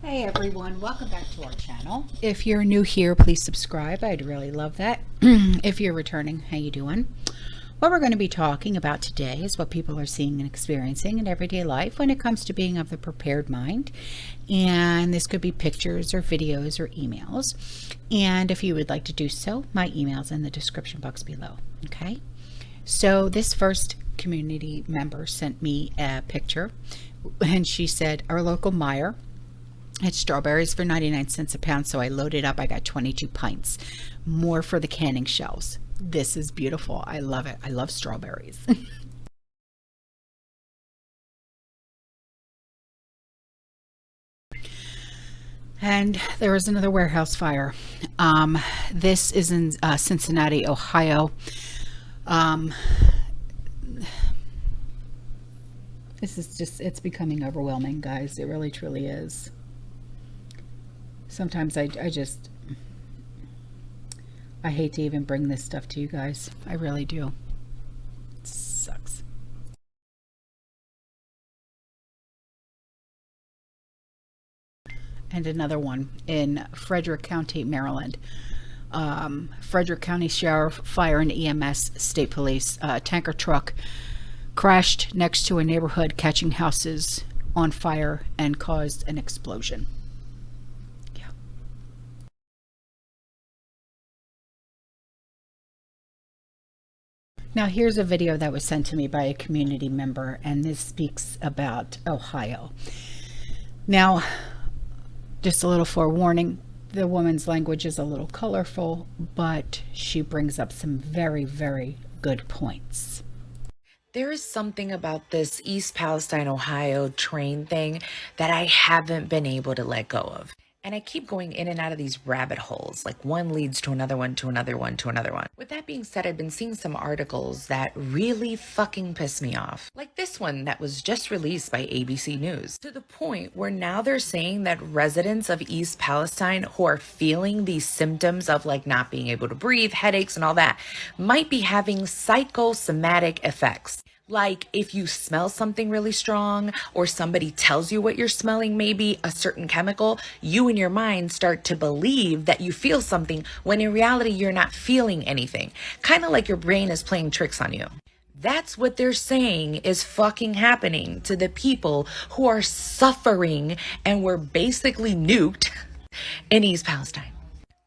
Hey everyone, welcome back to our channel. If you're new here, please subscribe. I'd really love that. If you're returning, how you doing? What we're going to be talking about today is what people are seeing and experiencing in everyday life when it comes to being of the prepared mind. And this could be pictures or videos or emails. And if you would like to do so, my email's in the description box below. Okay. So this first community member sent me a picture and she said, our local MIRA, it's strawberries for 99 cents a pound, so I loaded up. I got 22 pints. More for the canning shelves. This is beautiful. I love it. I love strawberries. And there was another warehouse fire. This is in Cincinnati, Ohio. This is just, it's becoming overwhelming, guys. It really, truly is. Sometimes I hate to even bring this stuff to you guys. I really do. It sucks. And another one in Frederick County, Maryland. Frederick County Sheriff, Fire and EMS, State Police, tanker truck crashed next to a neighborhood, catching houses on fire and caused an explosion. Now here's a video that was sent to me by a community member, and this speaks about Ohio. Now, just a little forewarning, the woman's language is a little colorful, but she brings up some very, very good points. There is something about this East Palestine, Ohio train thing that I haven't been able to let go of. And I keep going in and out of these rabbit holes, like one leads to another one, to another one, to another one. With that being said, I've been seeing some articles that really fucking piss me off. Like this one that was just released by ABC News, to the point where now they're saying that residents of East Palestine who are feeling these symptoms of like not being able to breathe, headaches and all that, might be having psychosomatic effects. Like if you smell something really strong or somebody tells you what you're smelling, maybe a certain chemical, you in your mind start to believe that you feel something when in reality you're not feeling anything. Kind of like your brain is playing tricks on you. That's what they're saying is fucking happening to the people who are suffering and were basically nuked in East Palestine.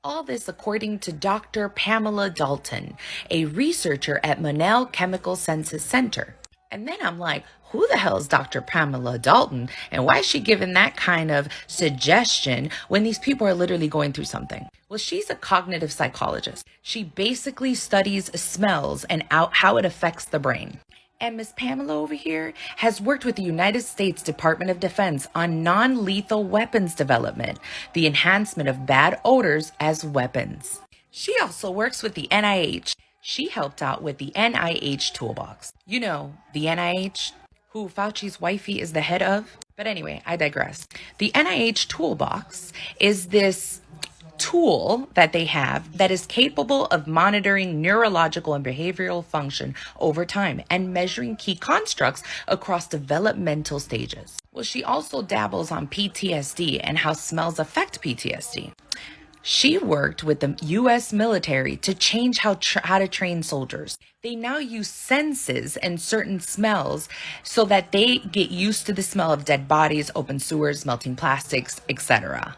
All this according to Dr. Pamela Dalton, a researcher at Monell Chemical Senses Center. And then I'm like, who the hell is Dr. Pamela Dalton? And why is she giving that kind of suggestion when these people are literally going through something? Well, she's a cognitive psychologist. She basically studies smells and how it affects the brain. And Miss Pamela over here has worked with the United States Department of Defense on non-lethal weapons development, the enhancement of bad odors as weapons. She also works with the NIH. She helped out with the NIH toolbox. You know, the NIH, who Fauci's wifey is the head of. But anyway, I digress. The NIH toolbox is this tool that they have that is capable of monitoring neurological and behavioral function over time and measuring key constructs across developmental stages. Well, she also dabbles on PTSD and how smells affect PTSD. She worked with the U.S. military to change how to train soldiers. They now use senses and certain smells so that they get used to the smell of dead bodies, open sewers, melting plastics, etc.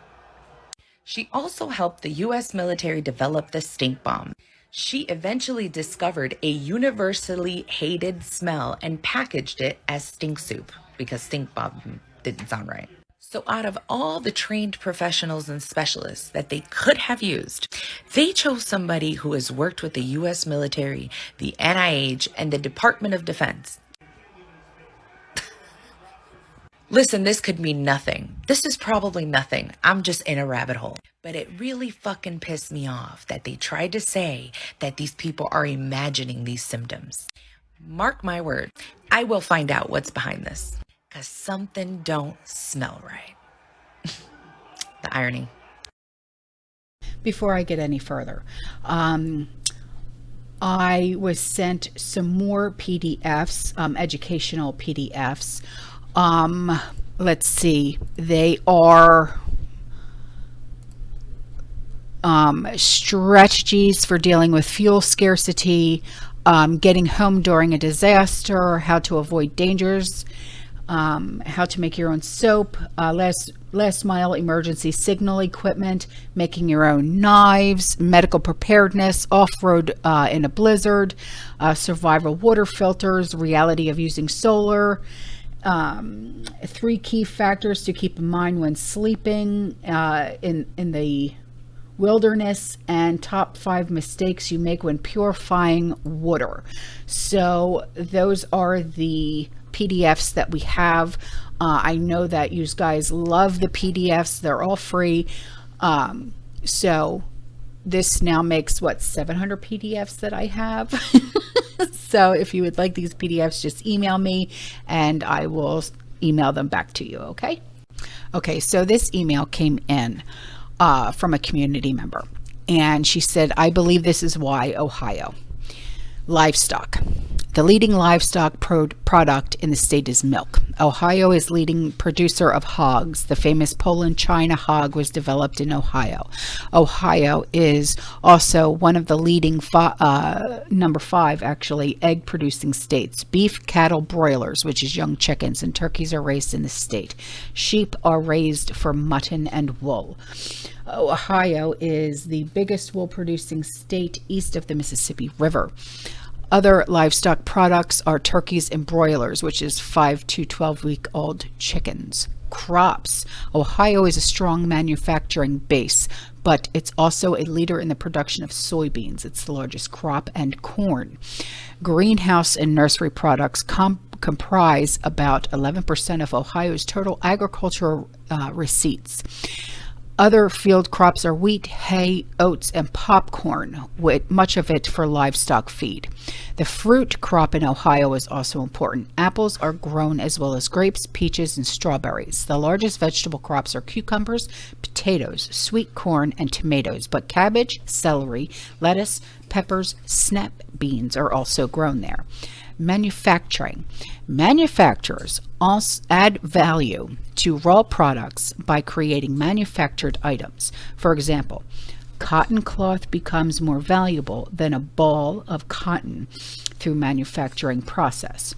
She also helped the U.S. military develop the stink bomb. She eventually discovered a universally hated smell and packaged it as stink soup because stink bomb didn't sound right. So out of all the trained professionals and specialists that they could have used, they chose somebody who has worked with the U.S. military, the NIH, and the Department of Defense. Listen, this could mean nothing. This is probably nothing. I'm just in a rabbit hole. But it really fucking pissed me off that they tried to say that these people are imagining these symptoms. Mark my word, I will find out what's behind this. Because something don't smell right. The irony. Before I get any further, I was sent some more PDFs, educational PDFs. Let's see, they are strategies for dealing with fuel scarcity, getting home during a disaster, how to avoid dangers, how to make your own soap, last mile emergency signal equipment, making your own knives, medical preparedness, off-road in a blizzard, survival water filters, reality of using solar, 3 key factors to keep in mind when sleeping in the wilderness, and top 5 mistakes you make when purifying water. So those are the PDFs that we have. I know that you guys love the PDFs. They're all free. So this now makes 700 PDFs that I have. So if you would like these PDFs, just email me and I will email them back to you. Okay, so this email came in from a community member, and she said, I believe this is why Ohio. Livestock. The leading livestock product in the state is milk. Ohio is leading producer of hogs. The famous Poland China hog was developed in Ohio. Ohio is also one of the leading number 5 actually egg producing states. Beef, cattle, broilers, which is young chickens, and turkeys are raised in the state. Sheep are raised for mutton and wool. Ohio is the biggest wool producing state east of the Mississippi River. Other livestock products are turkeys and broilers, which is 5 to 12-week-old chickens. Crops. Ohio is a strong manufacturing base, but it's also a leader in the production of soybeans. It's the largest crop, and corn. Greenhouse and nursery products comprise about 11% of Ohio's total agricultural receipts. Other field crops are wheat, hay, oats, and popcorn, with much of it for livestock feed. The fruit crop in Ohio is also important. Apples are grown as well as grapes, peaches, and strawberries. The largest vegetable crops are cucumbers, potatoes, sweet corn, and tomatoes, but cabbage, celery, lettuce, peppers, snap beans are also grown there. Manufacturing. Manufacturers also add value to raw products by creating manufactured items. For example, cotton cloth becomes more valuable than a ball of cotton through manufacturing process.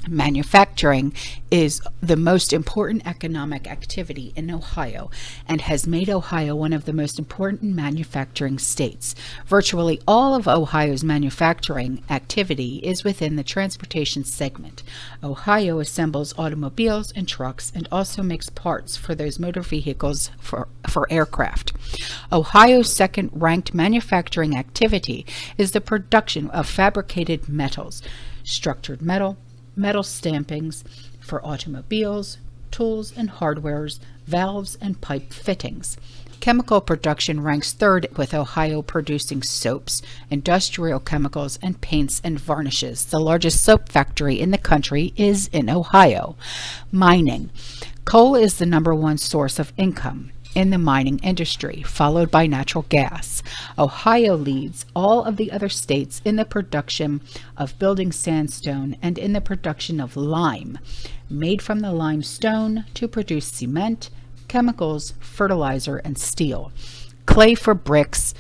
Manufacturing is the most important economic activity in Ohio and has made Ohio one of the most important manufacturing states. Virtually all of Ohio's manufacturing activity is within the transportation segment. Ohio assembles automobiles and trucks and also makes parts for those motor vehicles for aircraft. Ohio's second-ranked manufacturing activity is the production of fabricated metals, structured metal stampings for automobiles, tools and hardwares, valves and pipe fittings. Chemical production ranks 3rd, with Ohio producing soaps, industrial chemicals, and paints and varnishes. The largest soap factory in the country is in Ohio. Mining. Coal is the number 1 source of income in the mining industry, followed by natural gas. Ohio leads all of the other states in the production of building sandstone and in the production of lime, made from the limestone to produce cement, chemicals, fertilizer, and steel. Clay for bricks,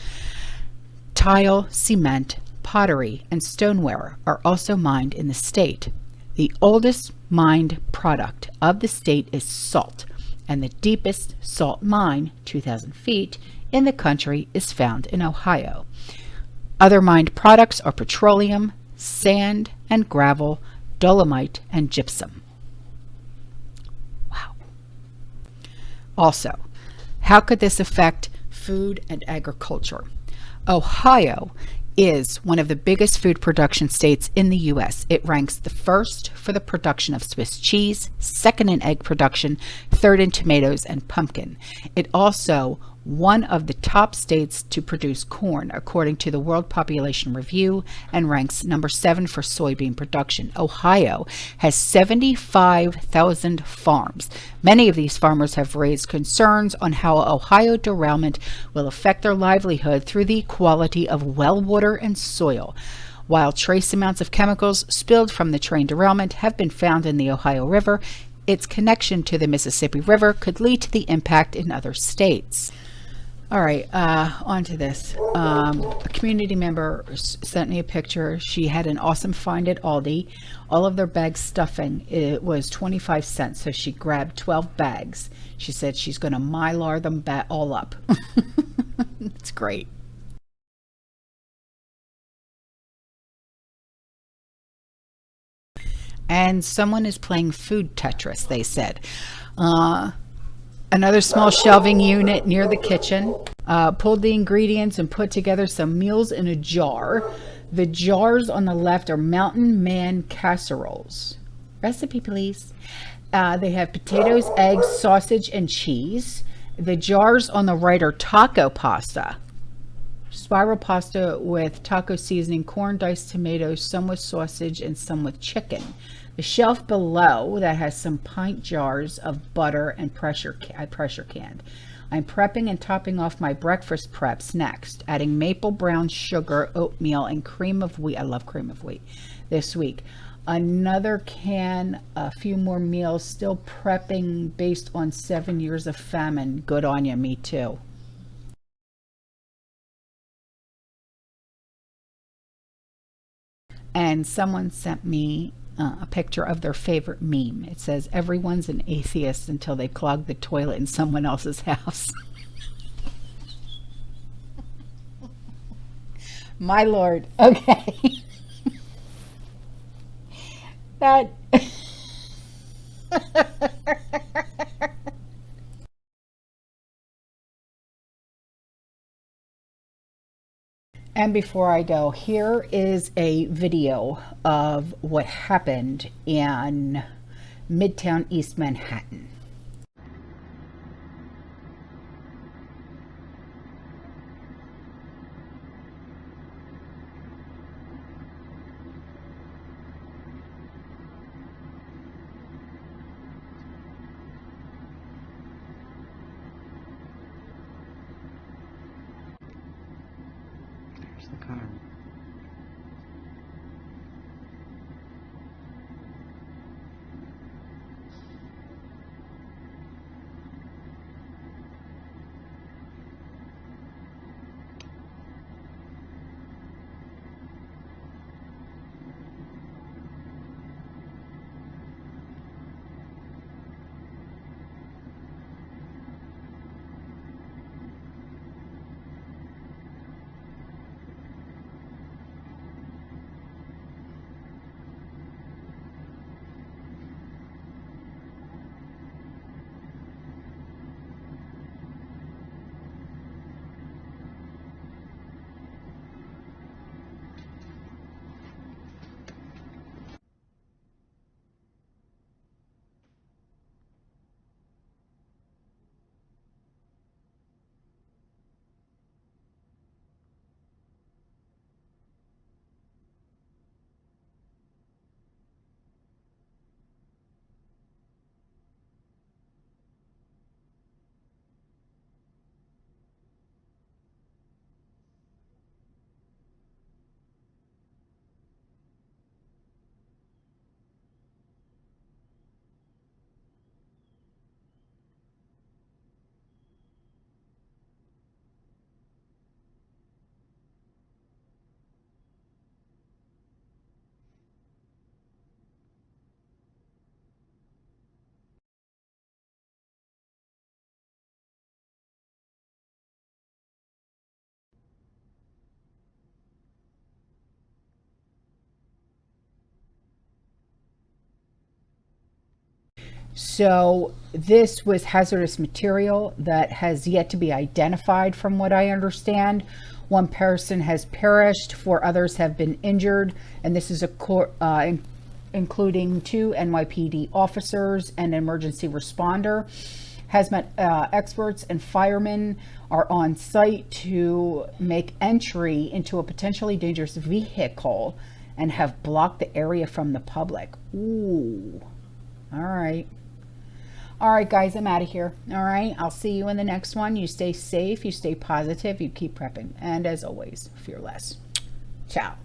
tile, cement, pottery, and stoneware are also mined in the state. The oldest mined product of the state is salt, and the deepest salt mine, 2,000 feet, in the country is found in Ohio. Other mined products are petroleum, sand and gravel, dolomite, and gypsum. Wow. Also, how could this affect food and agriculture? Ohio is one of the biggest food production states in the U.S. It ranks the 1st for the production of Swiss cheese, 2nd in egg production, 3rd in tomatoes and pumpkin. It also one of the top states to produce corn, according to the World Population Review, and ranks number 7 for soybean production. Ohio has 75,000 farms. Many of these farmers have raised concerns on how Ohio derailment will affect their livelihood through the quality of well water and soil. While trace amounts of chemicals spilled from the train derailment have been found in the Ohio River, its connection to the Mississippi River could lead to the impact in other states. All right, on to this. A community member sent me a picture. She had an awesome find at Aldi. All of their bag stuffing, it was 25 cents. So she grabbed 12 bags. She said she's going to Mylar them all up. It's great. And someone is playing food Tetris, they said. Another small shelving unit near the kitchen. Pulled the ingredients and put together some meals in a jar. The jars on the left are Mountain Man casseroles. Recipe, please. They have potatoes, eggs, sausage, and cheese. The jars on the right are taco pasta. Spiral pasta with taco seasoning, corn, diced tomatoes, some with sausage and some with chicken. The shelf below that has some pint jars of butter and pressure canned. I'm prepping and topping off my breakfast preps next, adding maple brown sugar, oatmeal, and cream of wheat. I love cream of wheat this week. Another can, a few more meals, still prepping based on 7 years of famine. Good on you, me too. And someone sent me a picture of their favorite meme. It says, everyone's an atheist until they clog the toilet in someone else's house. My Lord. Okay. That... And before I go, here is a video of what happened in Midtown East Manhattan. There's the car. So this was hazardous material that has yet to be identified from what I understand. One person has perished, 4 others have been injured, and this is including 2 NYPD officers and an emergency responder. Hazmat experts and firemen are on site to make entry into a potentially dangerous vehicle and have blocked the area from the public. Ooh. All right. All right, guys, I'm out of here. All right, I'll see you in the next one. You stay safe, you stay positive, you keep prepping. And as always, fearless. Ciao.